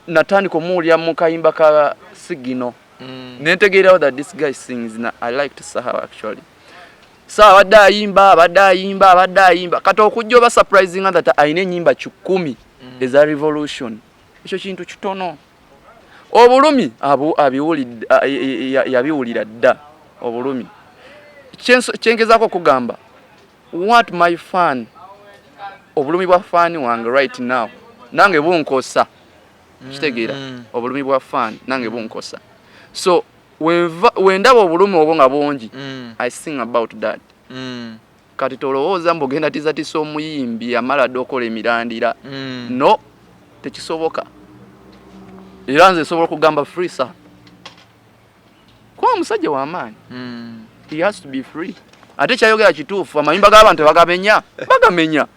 natandika omuwulira mu kayimba ka Sigino nentegeerawo that this guy sings I liked Saha actually abadde ayimba kati okujja oba surprising that ayina ennyimba 10 eza revolution ekyo kintu kitono obulumi abo abiwulidde yabiwulira dda obulumi kyengezako kugamba what my fan obulumi bwa fan wange right now nange bunkosa kitegeera obulumi bwa fan nange bunkosa so when ndaba obulumi obwo nga bungi I sing about that kati tolowooza mbogenda tizatiso omuyimbi amala dokola emirandira no tekisoboka era nze sobola kugamba free sa kwa musajja wa amaanyi he has to be free ate kyayogera kituufu amayimba g'abantu bagamenya bagamenya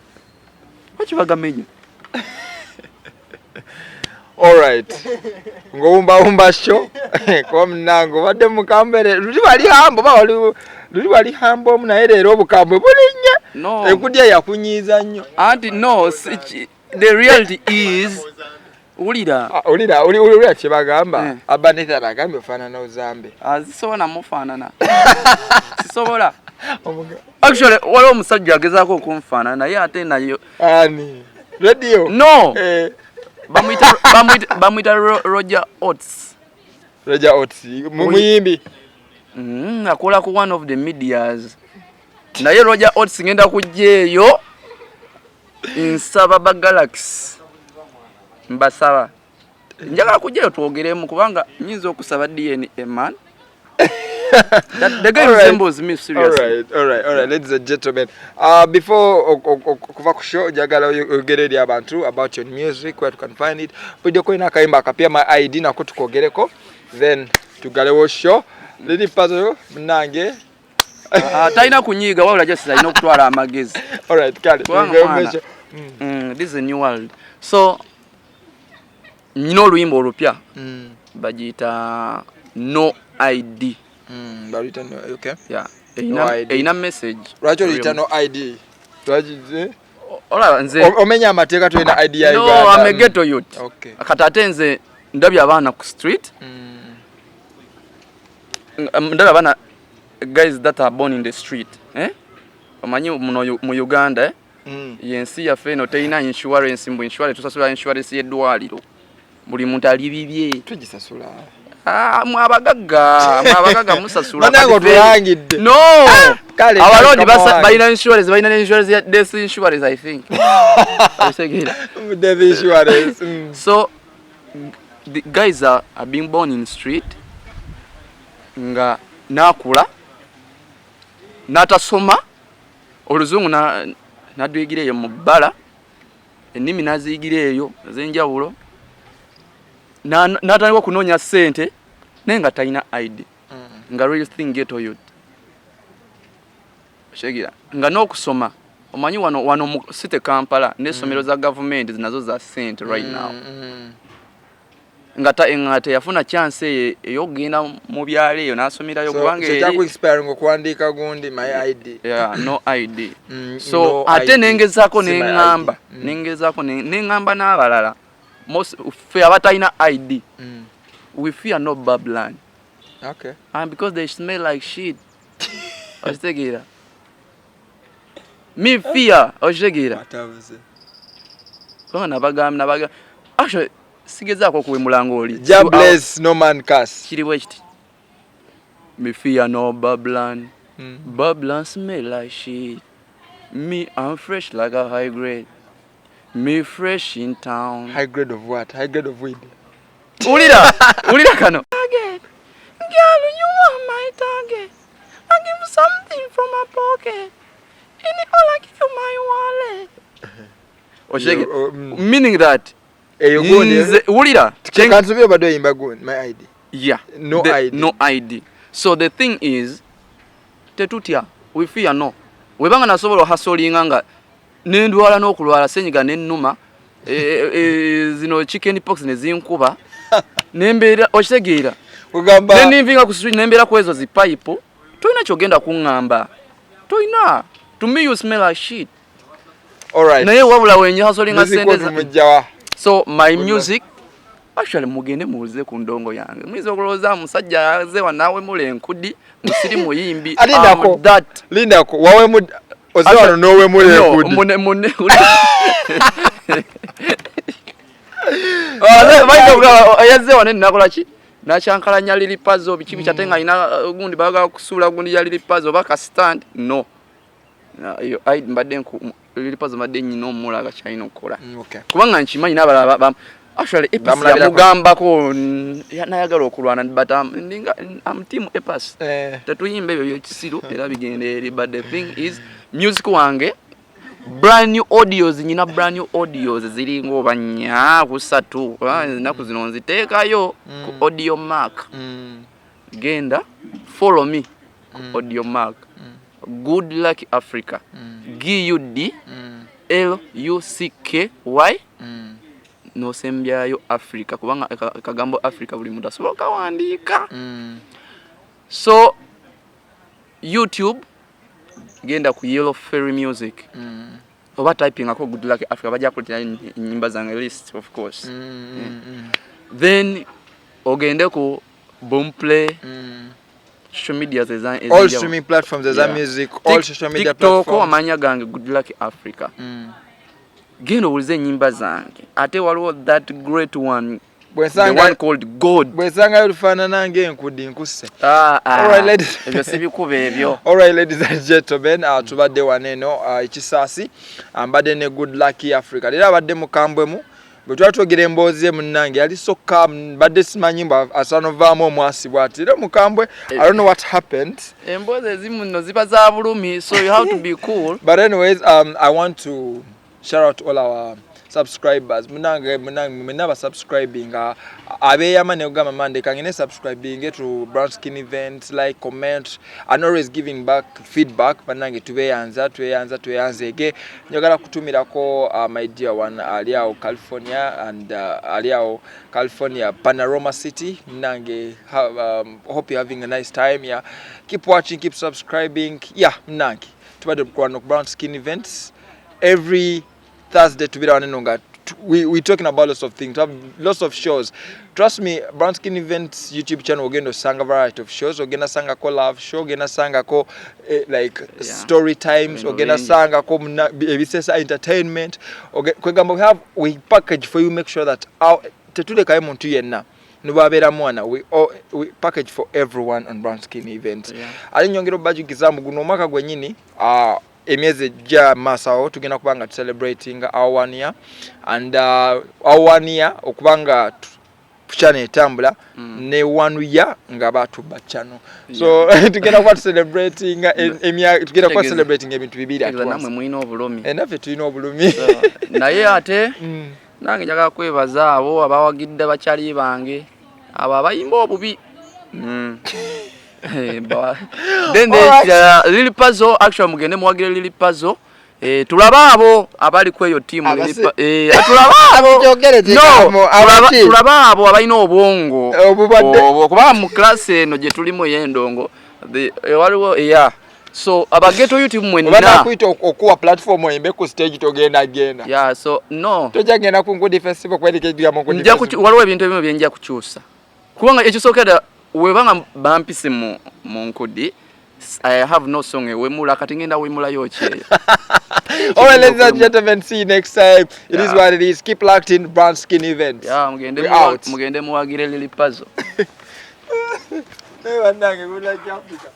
alright ngowumba sho kwa mnango badde mukambere luli bali hambo munaye leero obukambwe bulinnya no ekudya yakunyiza nnyo anti no the reality is ulira kye bagamba Abanethan agambye ofaanana ozambe azisobola mufaanana sisobola actually waliwo omusajja agezaako okunfaanana naye ate nayo ani radio no bamwita Roger Oates muyimbi akola ku one of the medias naye Roger Oates ngenda kujja eyo nsaba ba Galaxy mbasaba njagala kujjayo twogeremu kubanga nyinza okusaba DNA man the guy resembles me seriously. All right, ladies and gentlemen. Before kuva ku show, njagala ogereri abantu about your music, where you can find it. Video ko ina kaimba akapia my ID na kutukogereko. Then tugalewo show. Lady Puzzle mnange. Taina kunyiga wala just ino kutwala amagezi. All right, kale. This is a new world. So nyino oluyimba olupya bagita No ID. Okay. Yeah. No message. Lwaki oliyita No ID? Ola nze omenya amateeka tulina ID ya Uganda. No, I'm a ghetto youth. Okay. Kati ate nze ndabya abaana ku street. Ndabya abaana guys that are born in the street. Omanyi mu Uganda yensi yaffe eno teyina insurance mbu insurance tusasula insurance y'eddwaliro. Buli muntu ali bibye. Tugisasula. mwabagaga musasula manango tuyangidde no kale abalodi balina insurance ya death insurance I think abisegera death insurance so the guys are being born in the street nga nakula natasoma oluzungu nadwigireyo mu bbala ennimi naziyigireyo ez'enjawulo natandika kunoonya ssente naye nga talina ID nga real thing ghetto youth shegira nga n'okusoma omanyi wano mu city Kampala n'essomero za government nazo za ssente right now nga teyafuna chance ey'okugenda mu byalo eyo n'asomerayo kubanga ekyaku expire ng'okuwandiika gundi my ID no ID so ate nengezaako neŋŋamba n'abalala most fe abatalina ID we fear no Babylon. Okay. And because they smell like shit. Ostegera. Me fear ostegera. Kwa nabaga. Actually sigezako kuwe mulango oli. God bless no man curse. Kiri wechiti. Me fear no Babylon. Babylon smell like shit. Me I'm fresh like a high grade. Me fresh in town. High grade of what? High grade of weed. Ulira kano. Target. Girl, you want my target. I give you something from my pocket. And all I give you my wallet. Meaning that Ulira. Can't be about doing my ID. Yeah. No ID. No ID. So the thing is tetutia we fear no. Webanga nasobola hasolinga nga nendwala n'okulwala senyiga n'ennuma zino chicken pox nezinkuba nembera okitegeera ugamba nenvinga ku street nembera ku ezo zipipe toina kyogenda kuŋŋamba toina to me you smell like shit. All right. Naye wabula wenye hasolinga sente so my Good music actually mugende muze ku ndongo yange mwizo okuloza musajja yazewa nawe mule enkudi musiri muyimbi that lindako wawe mu ozewa nowe mule enkudi mune yazze wane nakola ki nachankalanya lili puzzle bikibi kyatenga ina gundi baga kusula gundi ya lili puzzle baka stand no yo I mbadde lili puzzle mbadde nyino mulaga china okola kubanga nkimanyi n'abalaba actually Epas yamugambako nayagala okulwana but I'm team Epas tatuyimba ebyo byekisiru era bigende eri but the thing is music wange brand new audios ziri ngoba nya kusatu naku zino nziteekayo ku audio mark genda follow me ku audio mark Good Luck Africa GUD LUCKY no sembyayo Africa kubanga kagambo Africa buli muntu asobola kawandiika so YouTube genda ku Yellow Fairy Music oba typing ako Good Luck Africa baja kuletea nyimba zange list of course then ogende ku Boomplay social media all streaming platforms music all social media platforms TikTok amanya gange Good Luck Africa genda ulize nyimba zange ate waliwo that great one the one called God bwesanga yulifana nange enkudi nkusse alright ladies ebyo sibikuba ebyo alright ladies and gentlemen tubadde waneno ekisasi mbadde ne Good Luck Africa lera abadde mukambwemu bwe twatwogera emboozi munnange yali sokka badde simanyi mba asanovaamu omwasi bwati era mukambwe I don't know what happened emboozi ezimu nno ziba za bulumi so you have to be cool but anyways I want to shout out all our subscribers munanga subscribing abeyama ne ugama mande kangene subscribing to Brown Skin Events like comment and always giving back feedback banange tubeyanze ege njagala kutumirako my dear one aliao California and aliao California Panorama City mnange hope you're having a nice time yeah keep watching keep subscribing yeah mnange tubade kwa Brown Skin Events every Thursday to be on we talking about lots of things, have lots of shows. Trust me, Brown Skin Events YouTube channel we're going to sing a variety of shows. We're going to sing a collab show, we're going to sing a like story times, we're going to sing a entertainment. We package for you, make sure that our tetude kaimo ntu yenna. Nubabera mwana we package for everyone on Brown Skin Events. Ali nyongero baji kizamu guno mwaka gwenyini emyezi ja masao tugenda kubanga celebrating our 1 year and our 1 year okubanga channel etambula ne 1 year nga batu bachano so tugenda kwa celebrating tugenda kwa celebrating ebintu bibiri atwa namwe muino obulumi enafe tulina obulumi naye ate nange njaga kwebaza abo abawagidde bachali bange abo abayimba obubi then Lily Puzzle actually mugende muwagire Lily Puzzle tulaba abo abali kweyo team tulaba abo abalina obwongo okuba mu class eno gye tulimo yendongo waliwo so abageto YouTube mwenna bana kuita okuwa platform oyimbe ku stage togenda so no tojagenda ku Ngudi Festival kwelekejja mu Ngudi Festival waliwo ebintu ebimwe byenja kukyusa kubanga ekisookera webanga bampise mu Nkudi I have no song wemula kati ngenda wemula yoche alright ladies and gentlemen see you next time it is what it is keep locked in Brown Skin Events mugende muwagire Lily Puzzle wanange Good Luck Africa